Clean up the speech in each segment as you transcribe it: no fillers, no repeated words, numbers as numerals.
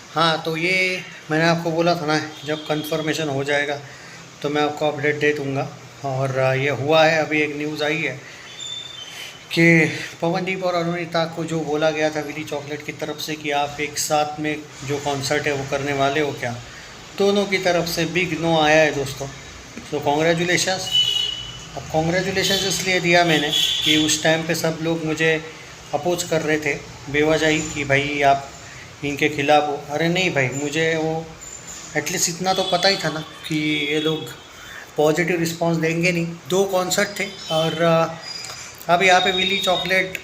हाँ, तो ये मैंने आपको बोला था ना, जब कंफर्मेशन हो जाएगा तो मैं आपको अपडेट दे दूँगा। और ये हुआ है, अभी एक न्यूज़ आई है कि पवनदीप और अरुणिता को जो बोला गया था विली चॉकलेट की तरफ से कि आप एक साथ में जो कॉन्सर्ट है वो करने वाले हो क्या, दोनों की तरफ से बिग नो आया है दोस्तों। तो कॉन्ग्रेचुलेशंस। अब कॉन्ग्रेचुलेशंस इसलिए दिया मैंने कि उस टाइम पे सब लोग मुझे अपोज कर रहे थे बेवजह ही कि भाई आप इनके खिलाफ़ हो। अरे नहीं भाई, मुझे वो एटलीस्ट इतना तो पता ही था ना कि ये लोग पॉजिटिव रिस्पांस देंगे नहीं। दो कॉन्सर्ट थे और अब यहाँ पे विली चॉकलेट,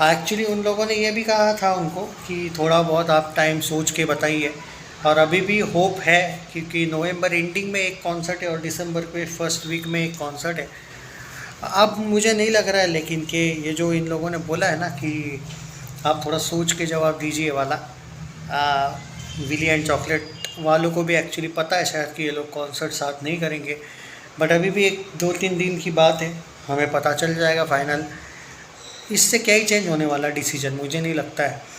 एक्चुअली उन लोगों ने ये भी कहा था उनको कि थोड़ा बहुत आप टाइम सोच के बताइए। और अभी भी होप है क्योंकि नवंबर एंडिंग में एक कॉन्सर्ट है और दिसंबर के फर्स्ट वीक में एक कॉन्सर्ट है। अब मुझे नहीं लग रहा है लेकिन कि ये जो इन लोगों ने बोला है ना कि आप थोड़ा सोच के जवाब दीजिए वाला, विली एंड चॉकलेट वालों को भी एक्चुअली पता है शायद कि ये लोग कॉन्सर्ट साथ नहीं करेंगे। बट अभी भी एक 2-3 दिन की बात है, हमें पता चल जाएगा फाइनल। इससे क्या ही चेंज होने वाला डिसीजन, मुझे नहीं लगता है।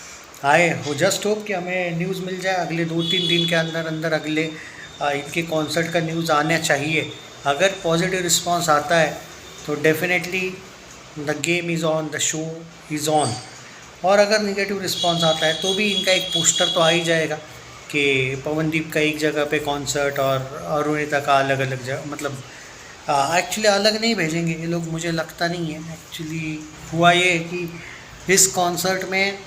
आए हो जस्ट होप कि हमें न्यूज़ मिल जाए अगले 2-3 दिन के अंदर अंदर, अगले इनके कॉन्सर्ट का न्यूज़ आना चाहिए। अगर पॉजिटिव रिस्पांस आता है तो definitely the game is on, the show is on. और अगर नेगेटिव रिस्पांस आता है तो भी इनका एक पोस्टर तो आ ही जाएगा कि पवनदीप का एक जगह पे कॉन्सर्ट और अरुणिता का अलग अलग जगह, मतलब एक्चुअली अलग नहीं भेजेंगे ये लोग, मुझे लगता नहीं है। एक्चुअली हुआ ये है कि इस कॉन्सर्ट में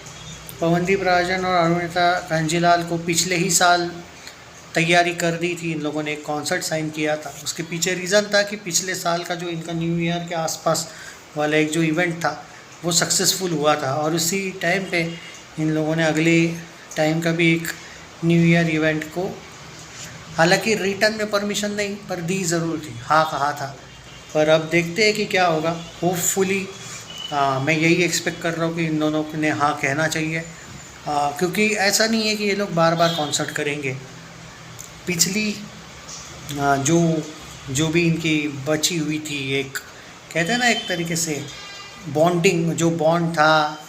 पवनदीप राजन और अरुणिता कांजीलाल को पिछले ही साल तैयारी कर दी थी। इन लोगों ने एक कॉन्सर्ट साइन किया था, उसके पीछे रीज़न था कि पिछले साल का जो इनका न्यू ईयर के आसपास वाला एक जो इवेंट था वो सक्सेसफुल हुआ था। और उसी टाइम पे इन लोगों ने अगले टाइम का भी एक न्यू ईयर इवेंट को, हालांकि रिटर्न में परमिशन नहीं पर दी ज़रूर थी, हाँ कहा था। पर अब देखते हैं कि क्या होगा। होपफुली मैं यही एक्सपेक्ट कर रहा हूँ कि इन दोनों ने हाँ कहना चाहिए, क्योंकि ऐसा नहीं है कि ये लोग बार बार कॉन्सर्ट करेंगे। पिछली जो जो भी इनकी बची हुई थी, एक कहते हैं ना एक तरीके से बॉन्डिंग, जो बॉन्ड था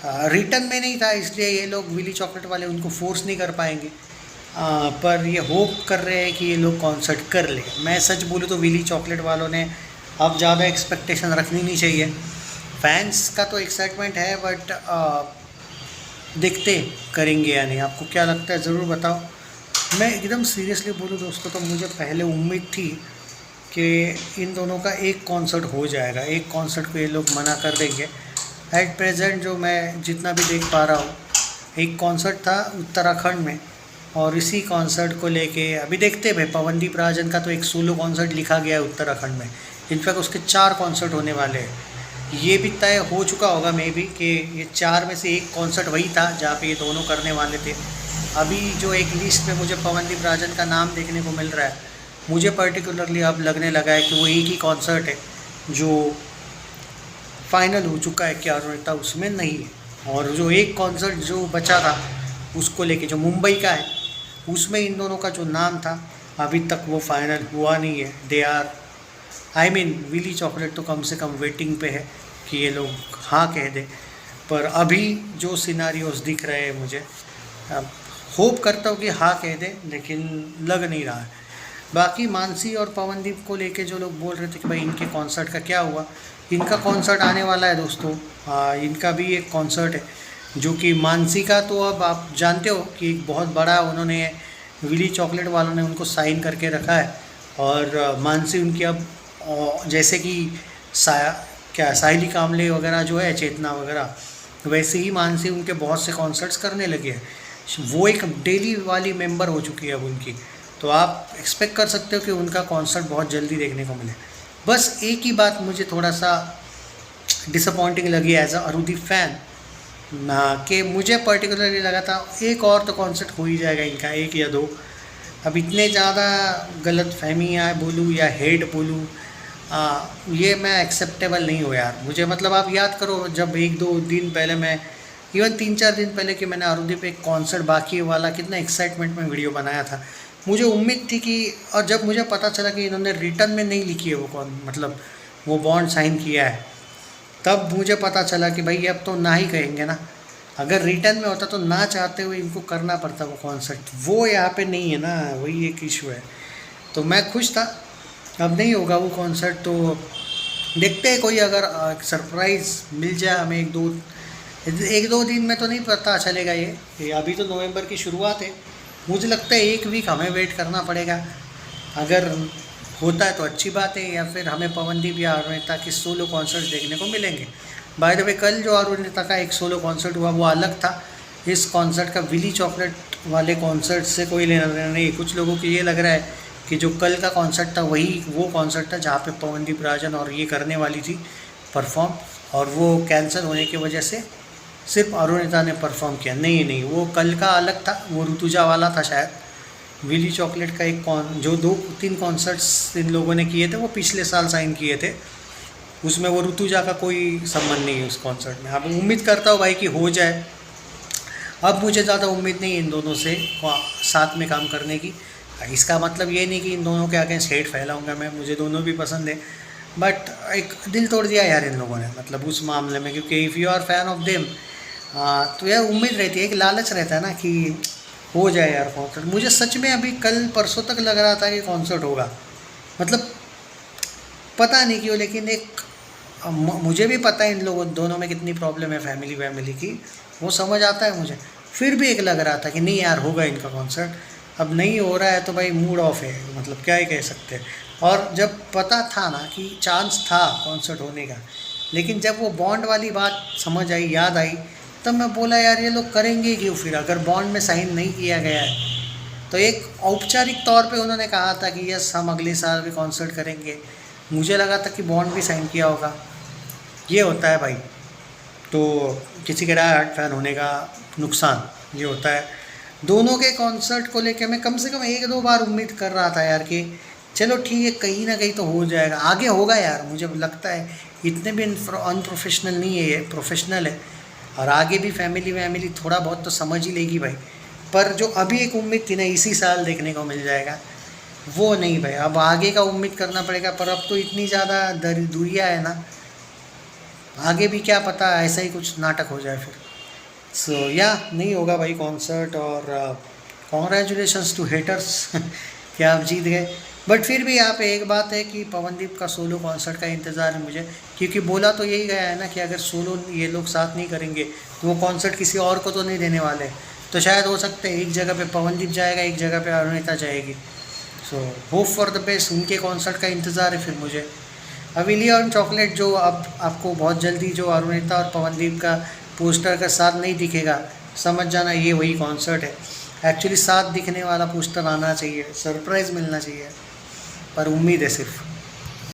रिटर्न में नहीं था, इसलिए ये लोग विली चॉकलेट वाले उनको फोर्स नहीं कर पाएंगे। पर ये होप कर रहे हैं कि ये लोग कॉन्सर्ट कर ले। मैं सच बोलूँ तो विली चॉकलेट वालों ने अब ज़्यादा एक्सपेक्टेशन रखनी नहीं चाहिए। फैंस का तो एक्साइटमेंट है बट देखते करेंगे या नहीं। आपको क्या लगता है ज़रूर बताओ। मैं एकदम सीरियसली बोलूँ दोस्तों तो मुझे पहले उम्मीद थी कि इन दोनों का एक कॉन्सर्ट हो जाएगा, एक कॉन्सर्ट को ये लोग मना कर देंगे। एट प्रेजेंट जो मैं जितना भी देख पा रहा हूँ, एक कॉन्सर्ट था उत्तराखंड में और इसी कॉन्सर्ट को लेके अभी देखते हैं भाई। पवनदीप राजन का तो एक सोलो कॉन्सर्ट लिखा गया है उत्तराखंड में, इनफैक्ट उसके 4 कॉन्सर्ट होने वाले हैं। ये भी तय हो चुका होगा मे बी कि ये 4 में से एक कॉन्सर्ट वही था जहाँ पे ये दोनों करने वाले थे। अभी जो एक लिस्ट में मुझे पवनदीप राजन का नाम देखने को मिल रहा है, मुझे पर्टिकुलरली अब लगने लगा है कि वो एक ही कॉन्सर्ट है जो फाइनल हो चुका है कि अरुणिता उसमें नहीं है। और जो एक कॉन्सर्ट जो बचा था उसको लेके, जो मुंबई का है, उसमें इन दोनों का जो नाम था अभी तक वो फाइनल हुआ नहीं है। They are, I mean Willy chocolate तो कम से कम वेटिंग पे है कि ये लोग हाँ कह दे। पर अभी जो सिनारियोस दिख रहे हैं मुझे, होप करता हूँ कि हाँ कह दे, लेकिन लग नहीं रहा है। बाकी मानसी और पवनदीप को लेके जो लोग बोल रहे थे कि भाई इनके कॉन्सर्ट का क्या हुआ, इनका कॉन्सर्ट आने वाला है दोस्तों। इनका भी एक कॉन्सर्ट है जो कि मानसी का तो अब आप जानते हो कि एक बहुत बड़ा उन्होंने विली चॉकलेट वालों ने उनको साइन करके रखा है। और मानसी उनकी अब जैसे कि क्या साहिली कामले वगैरह जो है, चेतना वगैरह, वैसे ही मानसी उनके बहुत से कॉन्सर्ट्स करने लगे हैं। वो एक डेली वाली मेंबर हो चुकी है अब उनकी। तो आप एक्सपेक्ट कर सकते हो कि उनका कॉन्सर्ट बहुत जल्दी देखने को मिले। बस एक ही बात मुझे थोड़ा सा डिसअपॉइंटिंग लगी एज अ अरुदीप फैन ना, कि मुझे पर्टिकुलरली लगा था एक और तो कॉन्सर्ट हो ही जाएगा इनका, 1 या 2। अब इतने ज़्यादा गलत फहमियाँ बोलूँ या हेट बोलूँ, ये मैं एक्सेप्टेबल नहीं हो यार मुझे। मतलब आप याद करो जब 1-2 दिन पहले, मैं इवन 3-4 दिन पहले कि मैंने अरुदीप एक कॉन्सर्ट बाकी वाला कितना एक्साइटमेंट में वीडियो बनाया था। मुझे उम्मीद थी कि, और जब मुझे पता चला कि इन्होंने रिटर्न में नहीं लिखी है वो मतलब वो बॉन्ड साइन किया है, तब मुझे पता चला कि भाई अब तो ना ही कहेंगे ना। अगर रिटर्न में होता तो ना चाहते हुए इनको करना पड़ता वो कॉन्सर्ट, वो यहाँ पे नहीं है ना, वही एक इशू है। तो मैं खुश था, अब नहीं होगा वो कॉन्सर्ट, तो देखते हैं कोई अगर सरप्राइज़ मिल जाए हमें एक दो दिन में तो नहीं पता चलेगा ये अभी तो नवंबर की शुरुआत है, मुझे लगता है एक वीक हमें वेट करना पड़ेगा। अगर होता है तो अच्छी बात है, या फिर हमें पवनदीप या अरुणिता के सोलो कॉन्सर्ट देखने को मिलेंगे। बाय द वे कल जो अरुणिता का एक सोलो कॉन्सर्ट हुआ वो अलग था, इस कॉन्सर्ट का विली चॉकलेट वाले कॉन्सर्ट से कोई लेना देना नहीं। कुछ लोगों को ये लग रहा है कि जो कल का कॉन्सर्ट था वही वो कॉन्सर्ट था जहाँ पे पवनदीप राजन और ये करने वाली थी परफॉर्म, और वो कैंसिल होने की वजह से सिर्फ अरुणिता ने परफॉर्म किया। नहीं नहीं, वो कल का अलग था, वो ऋतुजा वाला था शायद। विली चॉकलेट का एक जो 2-3 कॉन्सर्ट्स इन लोगों ने किए थे वो पिछले साल साइन किए थे, उसमें वो ऋतुजा का कोई संबंध नहीं है उस कॉन्सर्ट में। अब उम्मीद करता हूँ भाई कि हो जाए। अब मुझे ज़्यादा उम्मीद नहीं इन दोनों से साथ में काम करने की। इसका मतलब ये नहीं कि इन दोनों के अगेंस्ट हेट फैलाऊंगा मैं, मुझे दोनों भी पसंद है, बट एक दिल तोड़ दिया यार इन लोगों ने, मतलब उस मामले में। क्योंकि if you are fan of them तो यार उम्मीद रहती है, एक लालच रहता है ना कि हो जाए यार कॉन्सर्ट। मुझे सच में अभी कल परसों तक लग रहा था कि कॉन्सर्ट होगा, मतलब पता नहीं क्यों, लेकिन एक मुझे भी पता है इन लोगों दोनों में कितनी प्रॉब्लम है फैमिली की, वो समझ आता है मुझे। फिर भी एक लग रहा था कि नहीं यार होगा इनका कॉन्सर्ट, अब नहीं हो रहा है तो भाई मूड ऑफ है, मतलब क्या ही कह सकते हैं। और जब पता था ना कि चांस था कॉन्सर्ट होने का, लेकिन जब वो बॉन्ड वाली बात समझ आई, याद आई, तब मैं बोला यार ये लोग करेंगे क्यों फिर, अगर बॉन्ड में साइन नहीं किया गया है तो। एक औपचारिक तौर पे उन्होंने कहा था कि यस हम अगले साल भी कॉन्सर्ट करेंगे, मुझे लगा था कि बॉन्ड भी साइन किया होगा। ये होता है भाई, तो किसी के डाई हार्ट फैन होने का नुकसान ये होता है। दोनों के कॉन्सर्ट को लेके मैं कम से कम 1-2 बार उम्मीद कर रहा था यार कि चलो ठीक है कहीं ना कहीं तो हो जाएगा, आगे होगा यार, मुझे लगता है इतने भी अनप्रोफेशनल नहीं है, ये प्रोफेशनल है, और आगे भी फैमिली थोड़ा बहुत तो समझ ही लेगी भाई। पर जो अभी एक उम्मीद थी ना इसी साल देखने को मिल जाएगा, वो नहीं भाई, अब आगे का उम्मीद करना पड़ेगा। पर अब तो इतनी ज़्यादा दूरियाँ है ना, आगे भी क्या पता ऐसा ही कुछ नाटक हो जाए फिर। सो या नहीं होगा भाई कॉन्सर्ट, और कॉन्ग्रेचुलेशंस टू हेटर्स कि आप जीत गए। बट फिर भी यहाँ पे एक बात है कि पवनदीप का सोलो कॉन्सर्ट का इंतज़ार है मुझे, क्योंकि बोला तो यही गया है ना कि अगर सोलो ये लोग साथ नहीं करेंगे तो वो कॉन्सर्ट किसी और को तो नहीं देने वाले। तो शायद हो सकता है एक जगह पे पवनदीप जाएगा, एक जगह पे अरुणिता जाएगी। So hope for the best, उनके कॉन्सर्ट का इंतज़ार है फिर मुझे। विली और चॉकलेट जो अब आपको बहुत जल्दी जो अरुणिता और पवनदीप का पोस्टर का साथ नहीं दिखेगा, समझ जाना ये वही कॉन्सर्ट है। एक्चुअली साथ दिखने वाला पोस्टर आना चाहिए, सरप्राइज़ मिलना चाहिए, पर उम्मीद है सिर्फ।